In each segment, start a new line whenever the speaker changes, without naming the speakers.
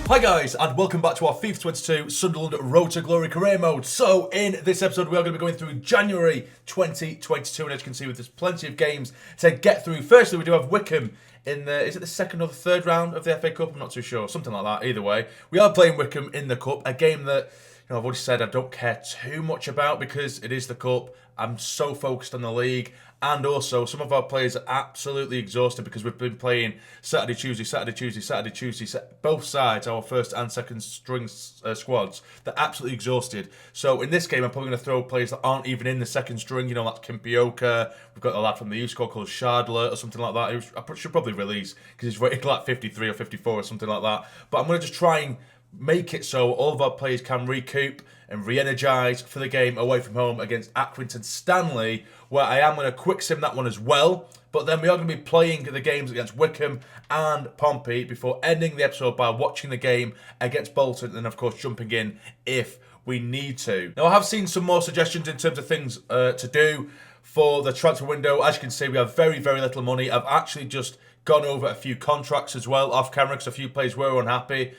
Hi guys, and welcome back to our FIFA 22 Sunderland Road to Glory career mode. So in this episode we are going to be going through January 2022, and as you can see there's plenty of games to get through. Firstly, we do have Wycombe in the, is it the second or the third round of the FA Cup? I'm not too sure, something like that. Either way, we are playing Wycombe in the Cup, a game that I've already said I don't care too much about because it is the Cup. I'm so focused on the league, and also some of our players are absolutely exhausted because we've been playing Saturday, Tuesday, both sides, our first and second string squads. They're absolutely exhausted. So in this game, I'm probably going to throw players that aren't even in the second string, like Kimpioka. We've got a lad from the youth squad called Shardler or something like that. I should probably release because he's rated like 53 or 54 or something like that. But I'm going to just try and make it so all of our players can recoup and re-energise for the game away from home against Accrington Stanley, where I am going to quick sim that one as well. But then we are going to be playing the games against Wycombe and Pompey before ending the episode by watching the game against Bolton and of course jumping in if we need to. Now I have seen some more suggestions in terms of things to do for the transfer window. As you can see, we have very, very little money. I've actually just gone over a few contracts as well off camera because a few players were unhappy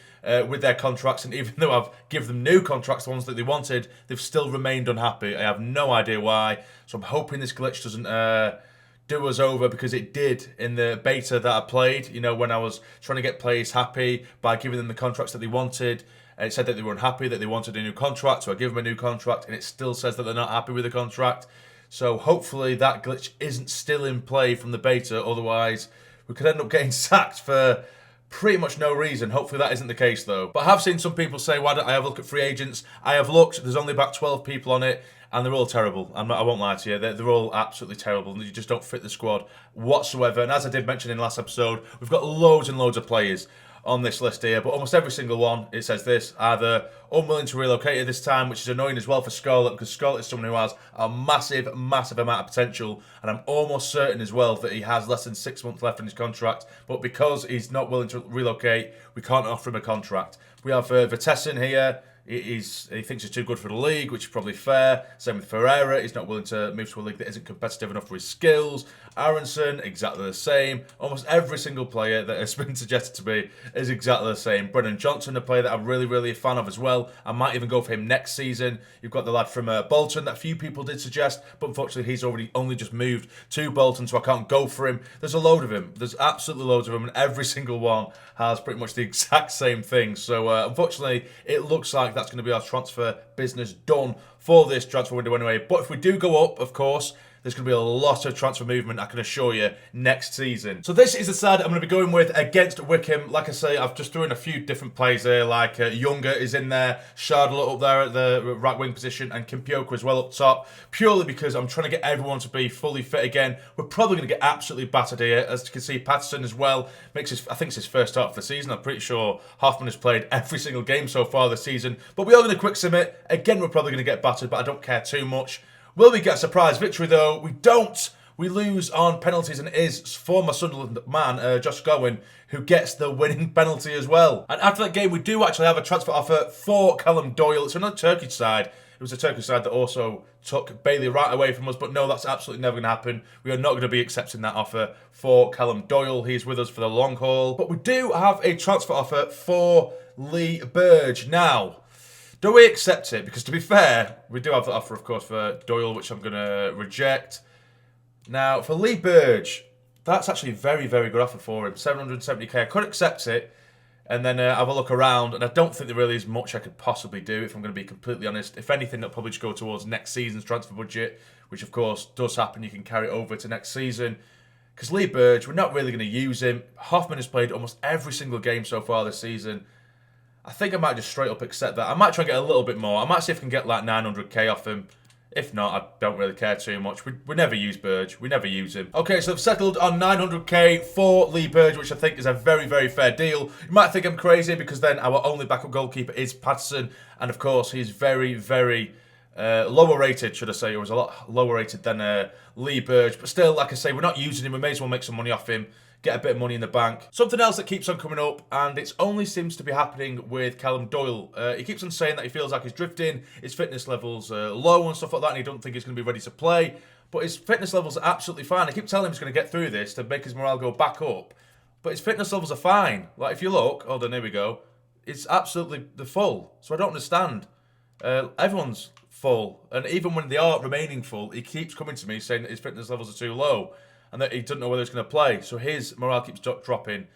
with their contracts, and even though I've given them new contracts, the ones that they wanted, they've still remained unhappy. I have no idea why, so I'm hoping this glitch doesn't do us over, because it did in the beta that I played, when I was trying to get players happy by giving them the contracts that they wanted. It said that they were unhappy, that they wanted a new contract, so I give them a new contract, and it still says that they're not happy with the contract. So hopefully that glitch isn't still in play from the beta, otherwise we could end up getting sacked for pretty much no reason. Hopefully that isn't the case though. But I have seen some people say, why don't I have a look at free agents? I have looked, there's only about 12 people on it, and they're all terrible. I won't lie to you, they're all absolutely terrible. You just don't fit the squad whatsoever. And as I did mention in the last episode, we've got loads and loads of players on this list here, but almost every single one, it says this, either unwilling to relocate at this time, which is annoying as well for Scarlett, because Scarlett is someone who has a massive, massive amount of potential, and I'm almost certain as well that he has less than 6 months left in his contract, but because he's not willing to relocate, we can't offer him a contract. We have Vertessen here. He thinks he's too good for the league, which is probably fair. Same with Ferreira. He's not willing to move to a league that isn't competitive enough for his skills. Aronson, exactly the same. Almost every single player that has been suggested to me is exactly the same. Brennan Johnson, a player that I'm really, really a fan of as well. I might even go for him next season. You've got the lad from Bolton that few people did suggest, but unfortunately he's only just moved to Bolton, so I can't go for him. There's a load of him. There's absolutely loads of them, and every single one has pretty much the exact same thing. So unfortunately, it looks like that's going to be our transfer business done for this transfer window anyway. But if we do go up, of course, there's going to be a lot of transfer movement, I can assure you, next season. So this is the side I'm going to be going with against Wycombe. Like I say, I've just threw in a few different players here, like Younger is in there, Shardler up there at the right wing position, and Kimpioka as well up top, purely because I'm trying to get everyone to be fully fit again. We're probably going to get absolutely battered here. As you can see, Patterson as well, I think it's his first start for the season. I'm pretty sure Hoffman has played every single game so far this season, but we are going to quick sim it. Again, we're probably going to get battered, but I don't care too much. Will we get a surprise victory though? We don't. We lose on penalties, and it is former Sunderland man, Josh Gowen, who gets the winning penalty as well. And after that game, we do actually have a transfer offer for Callum Doyle. It's another Turkish side. It was a Turkish side that also took Bailey right away from us, but no, that's absolutely never going to happen. We are not going to be accepting that offer for Callum Doyle. He's with us for the long haul. But we do have a transfer offer for Lee Burge. Now, do we accept it? Because to be fair, we do have the offer, of course, for Doyle, which I'm going to reject. Now, for Lee Burge, that's actually a very, very good offer for him. 770k. I could accept it and then have a look around, and I don't think there really is much I could possibly do, if I'm going to be completely honest. If anything, that'll probably just go towards next season's transfer budget, which, of course, does happen. You can carry it over to next season. Because Lee Burge, we're not really going to use him. Hoffman has played almost every single game so far this season. I think I might just straight up accept that. I might try and get a little bit more. I might see if I can get like 900k off him. If not, I don't really care too much. We never use Burge. We never use him. Okay, so I've settled on 900k for Lee Burge, which I think is a very, very fair deal. You might think I'm crazy because then our only backup goalkeeper is Patterson. And of course, he's very, very lower rated, should I say. He was a lot lower rated than Lee Burge. But still, like I say, we're not using him. We may as well make some money off him. Get a bit of money in the bank. Something else that keeps on coming up, and it only seems to be happening with Callum Doyle. He keeps on saying that he feels like he's drifting, his fitness levels are low and stuff like that, and he don't think he's going to be ready to play. But his fitness levels are absolutely fine. I keep telling him he's going to get through this to make his morale go back up. But his fitness levels are fine. Like, if you look, hold on, here we go. it's absolutely the full. So I don't understand. Everyone's full. And even when they are remaining full, he keeps coming to me saying that his fitness levels are too low and that he doesn't know whether he's going to play. So his morale keeps dropping.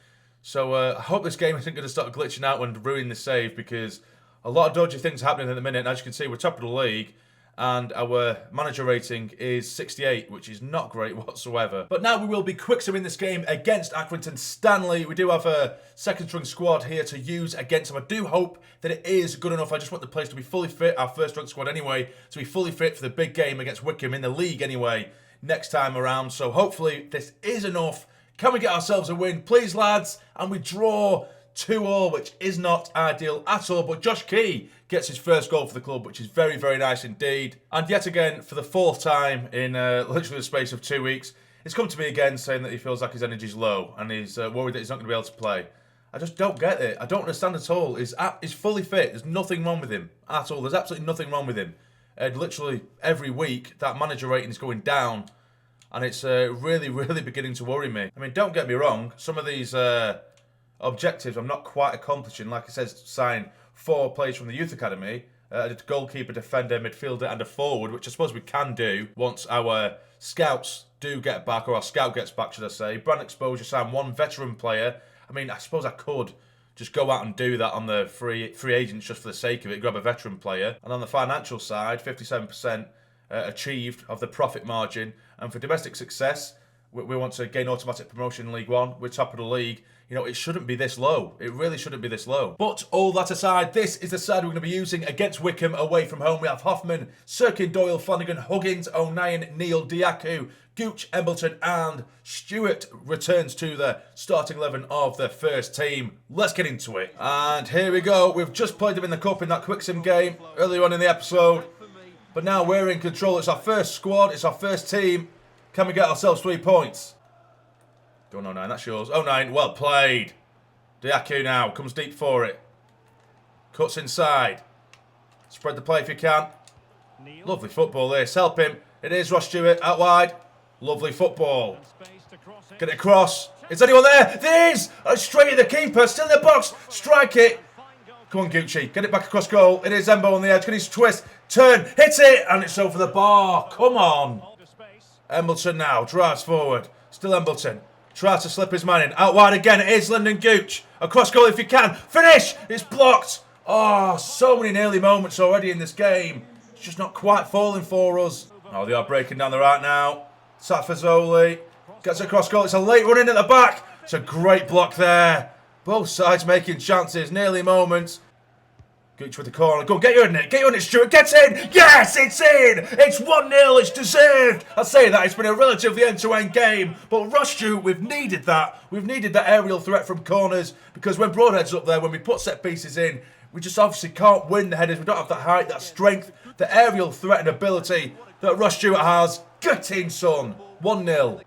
So I hope this game isn't going to start glitching out and ruin the save, because a lot of dodgy things happening at the minute. And as you can see, we're top of the league. And our manager rating is 68, which is not great whatsoever. But now we will be quick-simming this game against Accrington Stanley. We do have a second-string squad here to use against them. I do hope that it is good enough. I just want the players to be fully fit, our first-string squad anyway, to be fully fit for the big game against Wycombe in the league anyway next time around. So hopefully this is enough. Can we get ourselves a win, please, lads? And we draw 2-2, which is not ideal at all. But Josh Key gets his first goal for the club, which is very, very nice indeed. And yet again, for the fourth time in literally the space of 2 weeks, he's come to me again saying that he feels like his energy's low and he's worried that he's not going to be able to play. I just don't get it. I don't understand at all. He's fully fit. There's nothing wrong with him at all. There's absolutely nothing wrong with him. Literally every week, that manager rating is going down, and it's really, really beginning to worry me. I mean, don't get me wrong. Some of these objectives I'm not quite accomplishing. Like it says, sign 4 players from the youth academy, a goalkeeper, defender, midfielder and a forward, which I suppose we can do once our scouts do get back, or our scout gets back, should I say. Brand exposure, sign 1 veteran player. I mean, I suppose I could just go out and do that on the free agents just for the sake of it, grab a veteran player. And on the financial side, 57% achieved of the profit margin. And for domestic success, we want to gain automatic promotion in League One. We're top of the league. You know, it shouldn't be this low. It really shouldn't be this low. But all that aside, this is the side we're going to be using against Wycombe away from home. We have Hoffman, Sirkin, Doyle, Flanagan, Huggins, O'Nien, Neil, Diaku, Gooch, Embleton and Stewart returns to the starting 11 of the first team. Let's get into it. And here we go. We've just played them in the cup in that quick sim game earlier on in the episode. But now we're in control. It's our first squad. It's our first team. Can we get ourselves 3 points? Go on, 09, that's yours. 09, well played. Diaku now, comes deep for it. Cuts inside. Spread the play if you can. Lovely football this, help him. It is Ross Stewart, out wide. Lovely football. Get it across. Is anyone there? There is! Straight at the keeper, still in the box. Strike it. Come on, Gucci, get it back across goal. It is Embo on the edge, can he twist, turn, hits it, and it's over the bar. Come on. Embleton now, drives forward. Still Embleton. Tries to slip his man in. Out wide again. It is Lyndon Gooch. Across goal if you can. Finish! It's blocked. Oh, so many nearly moments already in this game. It's just not quite falling for us. Oh, they are breaking down the right now. Safazoli gets across goal. It's a late run in at the back. It's a great block there. Both sides making chances. Nearly moments. Gooch with the corner. Go on, get you in it. Get you in it, Stuart. Get in. Yes, it's in. It's 1-0. It's deserved. I say that. It's been a relatively end-to-end game. But Ross Stewart, we've needed that. We've needed that aerial threat from corners. Because when Broadhead's up there, when we put set pieces in, we just obviously can't win the headers. We don't have that height, that strength, the aerial threat and ability that Ross Stewart has. Get in, son. 1-0.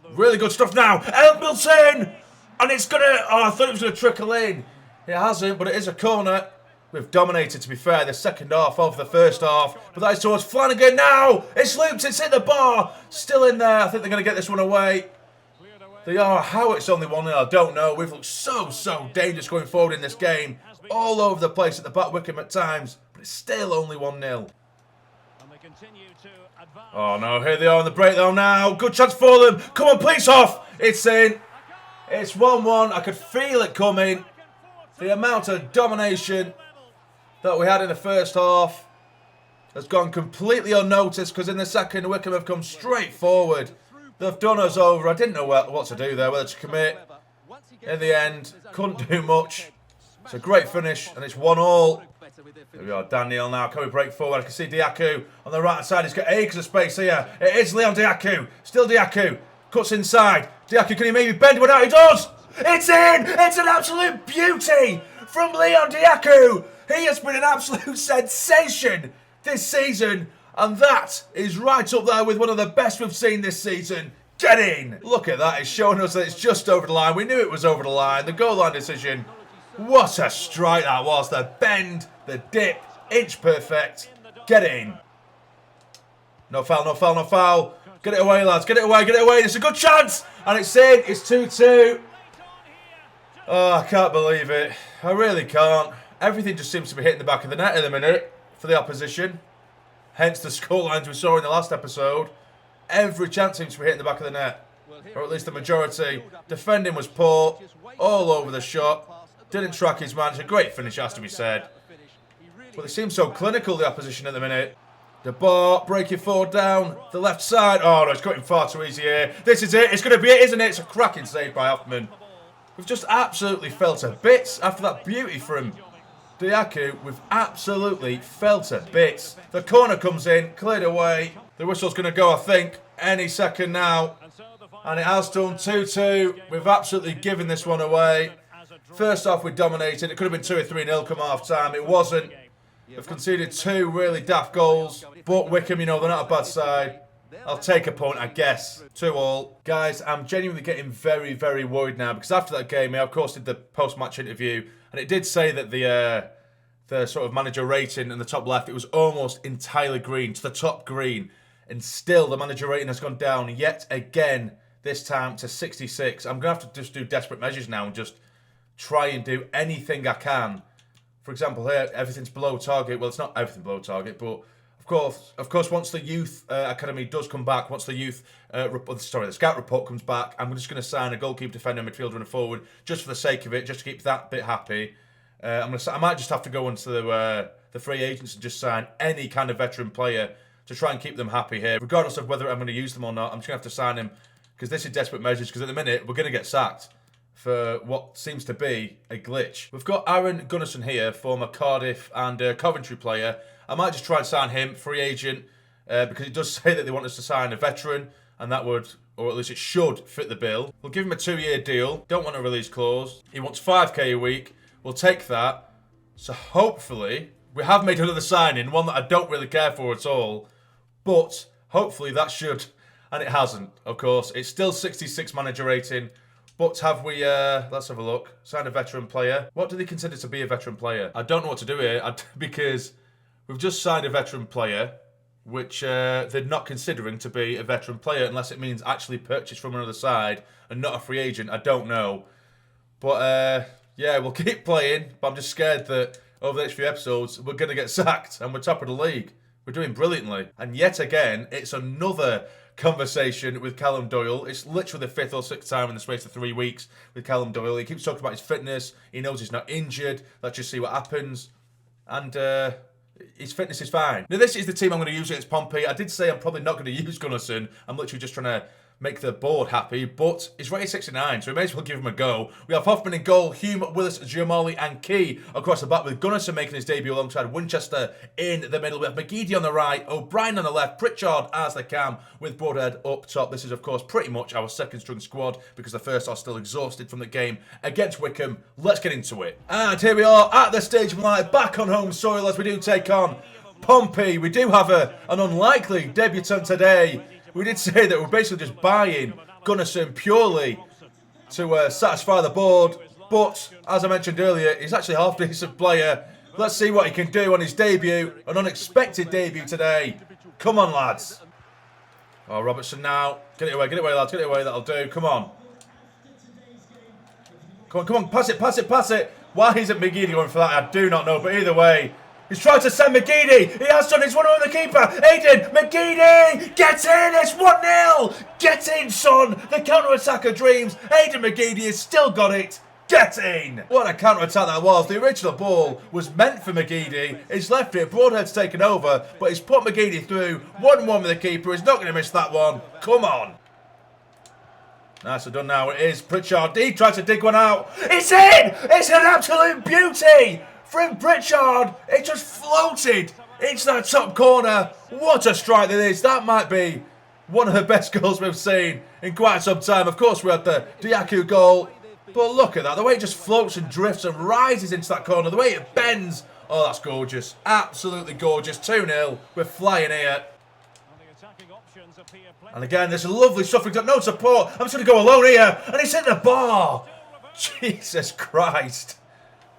Really good stuff now. Embleton. And it's going to... Oh, I thought it was going to trickle in. It hasn't, but it is a corner. We've dominated, to be fair, the second half of the first half. But that is towards Flanagan now. It's looped, it's hit the bar. Still in there. I think they're going to get this one away. They are. How it's only 1-0, I don't know. We've looked so dangerous going forward in this game. All over the place at the back Wycombe at times. But it's still only 1-0. Oh, no. Here they are on the breakdown now. Good chance for them. Come on, police off. It's in. It's 1-1. I could feel it coming. The amount of domination that we had in the first half has gone completely unnoticed, because in the second, Wycombe have come straight forward. They've done us over. I didn't know what to do there, whether to commit. In the end, couldn't do much. It's a great finish, and it's 1-1. Here we are, Daniel now. Can we break forward? I can see Diaku on the right side. He's got acres of space here. It is Leon Diaku. Still Diaku. Cuts inside. Diaku, can he maybe bend one out? He does! It's in! It's an absolute beauty from Leon Diaku. He has been an absolute sensation this season. And that is right up there with one of the best we've seen this season. Get in! Look at that. It's showing us that it's just over the line. We knew it was over the line. The goal line decision. What a strike that was. The bend, the dip, inch perfect. Get in. No foul, no foul, no foul. Get it away, lads. Get it away, get it away. It's a good chance. And it's in. It's 2-2. Oh, I can't believe it. I really can't. Everything just seems to be hitting the back of the net in a minute for the opposition. Hence the scorelines we saw in the last episode. Every chance seems to be hitting the back of the net. Or at least the majority. Defending was poor. All over the shot. Didn't track his man. It's a great finish, has to be said. But they seem so clinical, the opposition, at the minute. The bar, breaking forward down. The left side. Oh, no, it's cutting far too easy here. This is it. It's going to be it, isn't it? It's a cracking save by Hoffman. We've just absolutely fell to bits after that beauty from Dietrich. We've absolutely fell to bits. The corner comes in, cleared away. The whistle's going to go, I think, any second now. And it has done 2-2. We've absolutely given this one away. First off, we dominated. It could have been 2 or 3-0 come half-time. It wasn't. We've conceded 2 really daft goals. But Wycombe, you know, they're not a bad side. I'll take a point, I guess. 2-2. Guys, I'm genuinely getting very, very worried now. Because after that game, I, of course, did the post-match interview. And it did say that the sort of manager rating in the top left, it was almost entirely green, to the top green. And still, the manager rating has gone down yet again, this time to 66. I'm going to have to just do desperate measures now and just try and do anything I can. For example, here, everything's below target. Well, it's not everything below target, but of course, once the youth academy does come back, once the youth, the scout report comes back, I'm just going to sign a goalkeeper, defender, midfielder, and a forward, just for the sake of it, just to keep that bit happy. I might just have to go into the free agents and just sign any kind of veteran player to try and keep them happy here, regardless of whether I'm going to use them or not. I'm just going to have to sign him because this is desperate measures. Because at the minute we're going to get sacked for what seems to be a glitch. We've got Aaron Gunnarsson here, former Cardiff and Coventry player. I might just try and sign him, free agent, because it does say that they want us to sign a veteran, and that would, or at least it should, fit the bill. We'll give him a 2-year deal. Don't want a release clause. He wants 5k a week. We'll take that. So hopefully, we have made another signing, one that I don't really care for at all, but hopefully that should, and it hasn't, of course. It's still 66 manager rating. But have we, let's have a look, signed a veteran player. What do they consider to be a veteran player? I don't know what to do here because we've just signed a veteran player, which they're not considering to be a veteran player unless it means actually purchased from another side and not a free agent. I don't know. But, yeah, we'll keep playing. But I'm just scared that over the next few episodes, we're going to get sacked and we're top of the league. We're doing brilliantly. And yet again, it's another conversation with Callum Doyle. It's literally the 5th or 6th time in the space of 3 weeks with Callum Doyle. He keeps talking about his fitness. He knows he's not injured. Let's just see what happens. And his fitness is fine. Now, this is the team I'm going to use against Pompey. I did say I'm probably not going to use Gunnarsson. I'm literally just trying to make the board happy, but he's rated 69, so we may as well give him a go. We have Hoffman in goal, Hume, Willis, Giamoli and Key across the back, with Gunnarsson making his debut alongside Winchester in the middle. We have McGeady on the right, O'Brien on the left, Pritchard as the cam, with Broadhead up top. This is, of course, pretty much our second string squad, because the first are still exhausted from the game against Wycombe. Let's get into it. And here we are at the Stadium Light, back on home soil as we do take on Pompey. We do have an unlikely debutant today. We did say that we're basically just buying Gunnarsson purely to satisfy the board. But, as I mentioned earlier, he's actually a half-decent player. Let's see what he can do on his debut. An unexpected debut today. Come on, lads. Oh, Robertson now. Get it away, lads. Get it away, that'll do. Come on. Come on. Pass it. Why isn't McGeady going for that? I do not know, but either way, he's trying to send McGeady. He has done. He's won over the keeper. Haydn, McGeady, get in. It's 1-0. Get in, son. The counter-attacker dreams. Haydn McGeady has still got it. Get in. What a counter-attack that was. The original ball was meant for McGeady. He's left it. Broadhead's taken over, but he's put McGeady through. 1-1 with the keeper. He's not going to miss that one. Come on. Nicely done now. It is Pritchard. He tried to dig one out. It's in. It's an absolute beauty. From Pritchard, it just floated into that top corner. What a strike that is. That might be one of the best goals we've seen in quite some time. Of course, we had the Dietrich goal. But look at that. The way it just floats and drifts and rises into that corner. The way it bends. Oh, that's gorgeous. Absolutely gorgeous. 2-0. We're flying here. And again, there's a lovely stuff. We've got no support. I'm just going to go alone here. And it's hit the bar. Jesus Christ.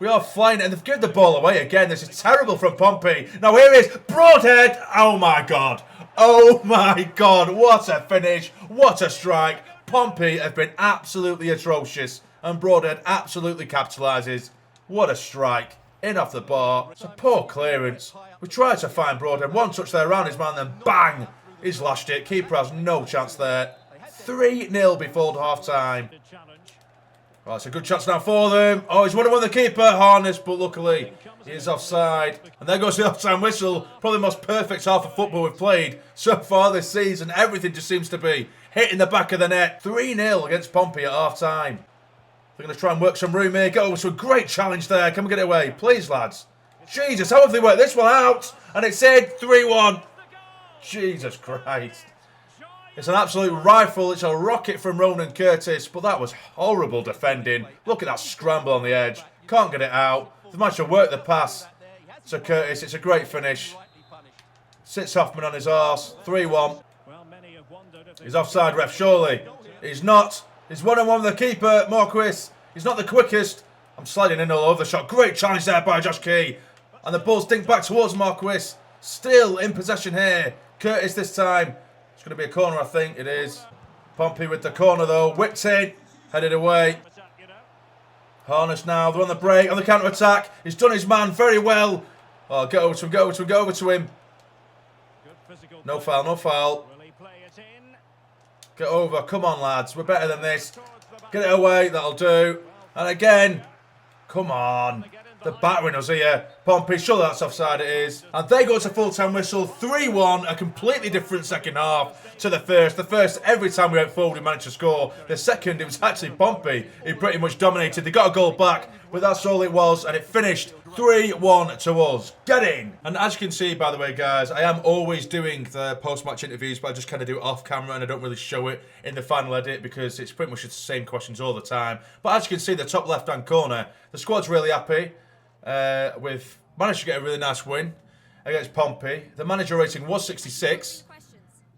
We are flying, and they've given the ball away again. This is terrible from Pompey. Now here is Broadhead. Oh my God. Oh my God. What a finish. What a strike. Pompey have been absolutely atrocious. And Broadhead absolutely capitalises. What a strike. In off the bar. It's a poor clearance. We tried to find Broadhead. One touch there around his man, then bang! He's lashed it. Keeper has no chance there. 3-0 before half-time. Well, it's a good chance now for them. Oh, he's 1-1 the keeper, Harness, but luckily he is offside. And there goes the half-time whistle. Probably the most perfect half of football we've played so far this season. Everything just seems to be hitting the back of the net. 3-0 against Pompey at half-time. They're going to try and work some room here. Get over to a great challenge there. Can we get it away? Please, lads. Jesus, how have they worked this one out? And it's in 3-1. Jesus Christ. It's an absolute rifle. It's a rocket from Ronan Curtis. But that was horrible defending. Look at that scramble on the edge. Can't get it out. They've managed to work the pass to Curtis. It's a great finish. Sits Hoffman on his arse. 3-1. He's offside, ref, surely. He's not. He's 1-1 with the keeper, Marquis. He's not the quickest. I'm sliding in all over the shot. Great challenge there by Josh Key. And the ball's dinked back towards Marquis. Still in possession here. Curtis this time. It's going to be a corner, I think. It is. Pompey with the corner, though. Whipped in. Headed away. Harness now. They're on the break. On the counter-attack. He's done his man very well. Oh, get over to him. Get over to him. Get over to him. No foul. No foul. Get over. Come on, lads. We're better than this. Get it away. That'll do. And again. Come on. The battering us here. Pompey, sure that's offside it is. And they go to full-time whistle. 3-1. A completely different second half to the first. The first, every time we went forward, we managed to score. The second, it was actually Pompey who pretty much dominated. They got a goal back, but that's all it was. And it finished 3-1 to us. Get in. And as you can see, by the way, guys, I am always doing the post-match interviews, but I just kind of do it off camera and I don't really show it in the final edit because it's pretty much the same questions all the time. But as you can see, the top left-hand corner, the squad's really happy. We've managed to get a really nice win against Pompey. The manager rating was 66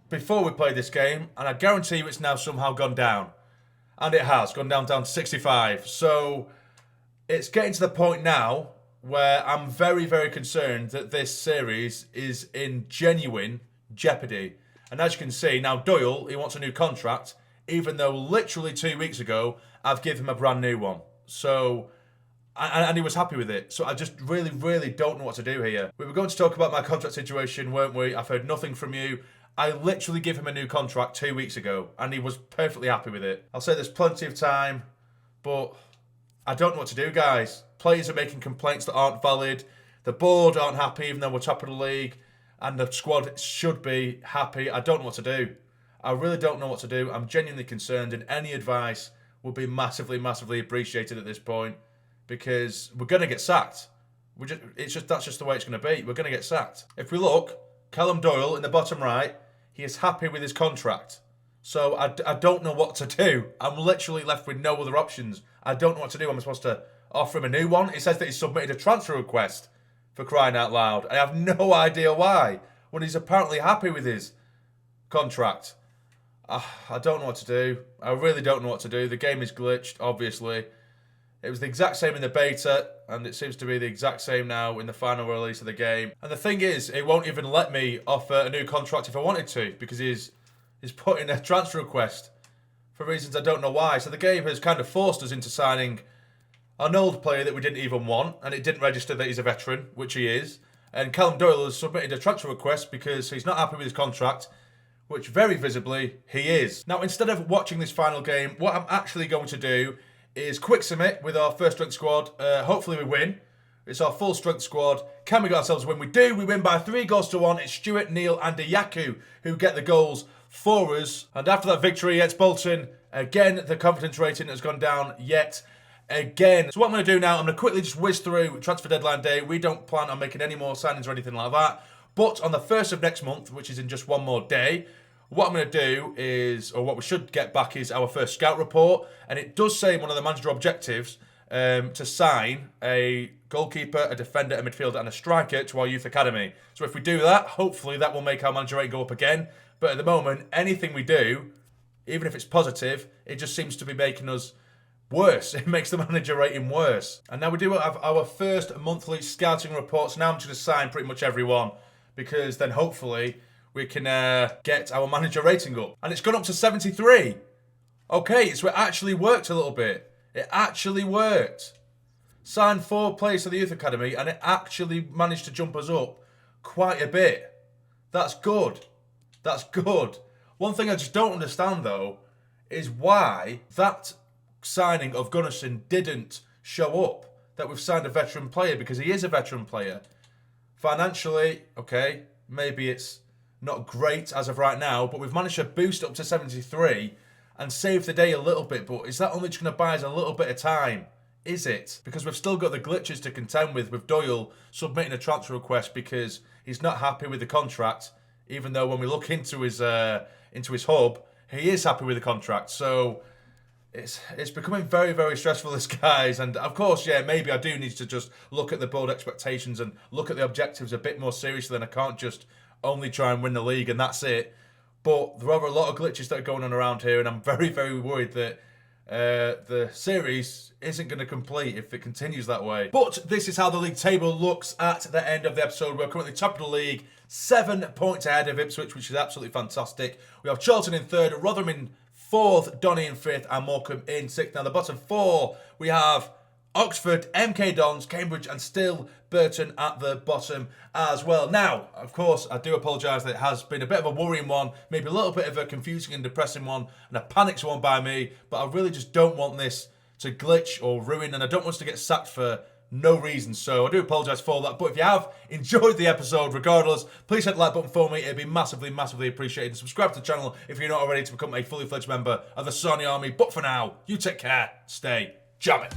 before we played this game, and I guarantee you it's now somehow gone down. And it has gone down to 65. So it's getting to the point now where I'm very, very concerned that this series is in genuine jeopardy. And as you can see, now Doyle, he wants a new contract, even though literally 2 weeks ago, I've given him a brand new one. So... And he was happy with it. So I just really, really don't know what to do here. We were going to talk about my contract situation, weren't we? I've heard nothing from you. I literally gave him a new contract 2 weeks ago, and he was perfectly happy with it. I'll say there's plenty of time, but I don't know what to do, guys. Players are making complaints that aren't valid. The board aren't happy, even though we're top of the league, and the squad should be happy. I don't know what to do. I really don't know what to do. I'm genuinely concerned, and any advice would be massively, massively appreciated at this point. Because we're going to get sacked. That's just the way it's going to be. We're going to get sacked. If we look, Callum Doyle in the bottom right, he is happy with his contract. So I don't know what to do. I'm literally left with no other options. I don't know what to do. I'm supposed to offer him a new one. It says that he submitted a transfer request, for crying out loud. I have no idea why, when he's apparently happy with his contract. I don't know what to do. I really don't know what to do. The game is glitched, obviously. It was the exact same in the beta, and it seems to be the exact same now in the final release of the game. And the thing is, it won't even let me offer a new contract if I wanted to, because he's put in a transfer request for reasons I don't know why. So the game has kind of forced us into signing an old player that we didn't even want, and it didn't register that he's a veteran, which he is. And Callum Doyle has submitted a transfer request because he's not happy with his contract, which very visibly he is. Now, instead of watching this final game, what I'm actually going to do is quick submit with our first strength squad. Hopefully we win. It's our full strength squad. Can we get ourselves a win? We do. We win by 3-1. It's Stuart, Neil and Iyaku who get the goals for us. And after that victory against Bolton, again, the confidence rating has gone down yet again. So what I'm going to do now, I'm going to quickly just whiz through transfer deadline day. We don't plan on making any more signings or anything like that. But on the 1st of next month, which is in just one more day, what I'm going to do is, or what we should get back is our first scout report. And it does say one of the managerial objectives to sign a goalkeeper, a defender, a midfielder and a striker to our youth academy. So if we do that, hopefully that will make our manager rating go up again. But at the moment, anything we do, even if it's positive, it just seems to be making us worse. It makes the manager rating worse. And now we do have our first monthly scouting reports. Now I'm just going to sign pretty much everyone, because then hopefully we can get our manager rating up. And it's gone up to 73. Okay, so it actually worked a little bit. It actually worked. Signed 4 players to the youth academy and it actually managed to jump us up quite a bit. That's good. That's good. One thing I just don't understand though is why that signing of Gunnarsson didn't show up. That we've signed a veteran player, because he is a veteran player. Financially, okay, maybe it's not great as of right now, but we've managed to boost it up to 73 and save the day a little bit. But is that only just going to buy us a little bit of time? Is it? Because we've still got the glitches to contend with Doyle submitting a transfer request because he's not happy with the contract, even though when we look into his hub, he is happy with the contract. So it's becoming very, very stressful, this, guys. And of course, yeah, maybe I do need to just look at the bold expectations and look at the objectives a bit more seriously. Than I can't just only try and win the league and that's it. But there are a lot of glitches that are going on around here, and I'm very, very worried that the series isn't going to complete if it continues that way. But this is how the league table looks at the end of the episode. We're currently top of the league, 7 points ahead of Ipswich, which is absolutely fantastic. We have Charlton in 3rd, Rotherham in 4th, Donny in 5th, and Morecambe in 6th. Now, the bottom 4, we have Oxford, MK Dons, Cambridge, and still Burton at the bottom as well. Now, of course, I do apologise that it has been a bit of a worrying one, maybe a little bit of a confusing and depressing one, and a panicked one by me, but I really just don't want this to glitch or ruin, and I don't want us to get sacked for no reason, so I do apologise for that. But if you have enjoyed the episode, regardless, please hit the like button for me. It'd be massively, massively appreciated. And subscribe to the channel if you're not already to become a fully fledged member of the Sassy Army. But for now, you take care, stay jamming.